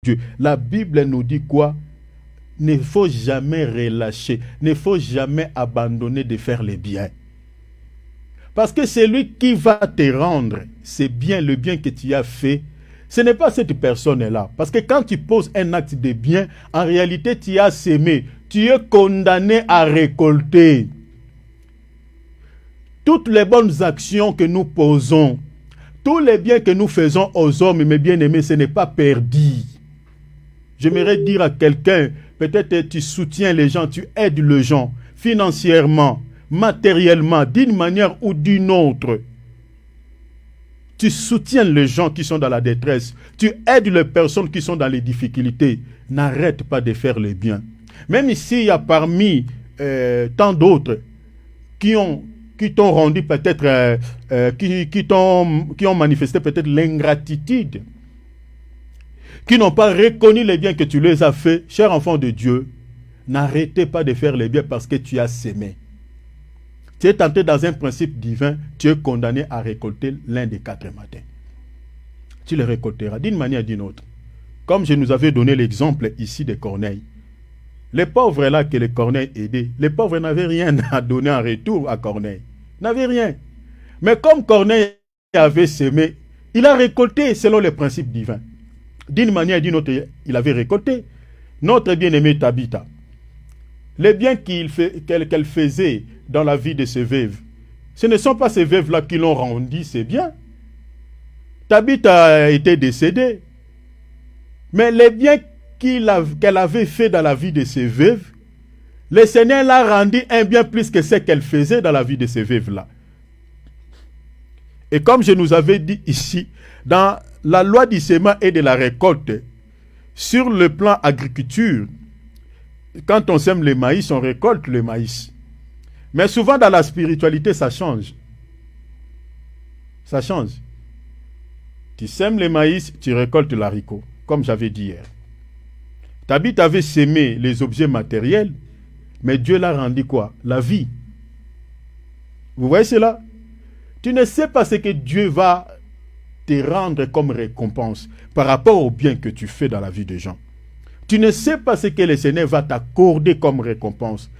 Dieu. La Bible nous dit quoi? Ne faut jamais relâcher, ne faut jamais abandonner de faire le bien. Parce que c'est lui qui va te rendre c'est bien, le bien que tu as fait. Ce n'est pas cette personne-là. Parce que quand tu poses un acte de bien, en réalité, tu as semé. Tu es condamné à récolter. Toutes les bonnes actions que nous posons, tous les biens que nous faisons aux hommes, mes bien-aimés, ce n'est pas perdu. J'aimerais dire à quelqu'un, peut-être tu soutiens les gens, tu aides les gens financièrement, matériellement, d'une manière ou d'une autre. Tu soutiens les gens qui sont dans la détresse. Tu aides les personnes qui sont dans les difficultés. N'arrête pas de faire le bien. Même s'il y a parmi tant d'autres qui t'ont rendu peut-être, qui ont manifesté peut-être l'ingratitude, qui n'ont pas reconnu les biens que tu les as faits, chers enfants de Dieu, n'arrêtez pas de faire les biens parce que tu as semé. Tu es tenté dans un principe divin, tu es condamné à récolter l'un des 4 matins. Tu le récolteras d'une manière ou d'une autre. Comme je nous avais donné l'exemple ici de Corneille. Les pauvres là que les Corneille aidaient, les pauvres n'avaient rien à donner en retour à Corneille. N'avaient rien. Mais comme Corneille avait semé, il a récolté selon les principes divins. D'une manière ou d'une autre, il avait récolté. Notre bien-aimé Tabitha, les biens qu'elle faisait dans la vie de ses veuves, ce ne sont pas ces veuves-là qui l'ont rendu ces biens. Tabitha a été décédée. Mais les biens qu'elle avait fait dans la vie de ses veuves, le Seigneur l'a rendu un bien plus que ce qu'elle faisait dans la vie de ces veuves-là. Et comme je nous avais dit ici, dans la loi du sément et de la récolte, sur le plan agriculture, quand on sème le maïs, on récolte le maïs. Mais souvent dans la spiritualité, ça change. Ça change. Tu sèmes le maïs, tu récoltes l'haricot, comme j'avais dit hier. Tabitha avait sémé les objets matériels, mais Dieu l'a rendu quoi? La vie. Vous voyez cela? Tu ne sais pas ce que Dieu va te rendre comme récompense par rapport au bien que tu fais dans la vie des gens. Tu ne sais pas ce que le Seigneur va t'accorder comme récompense.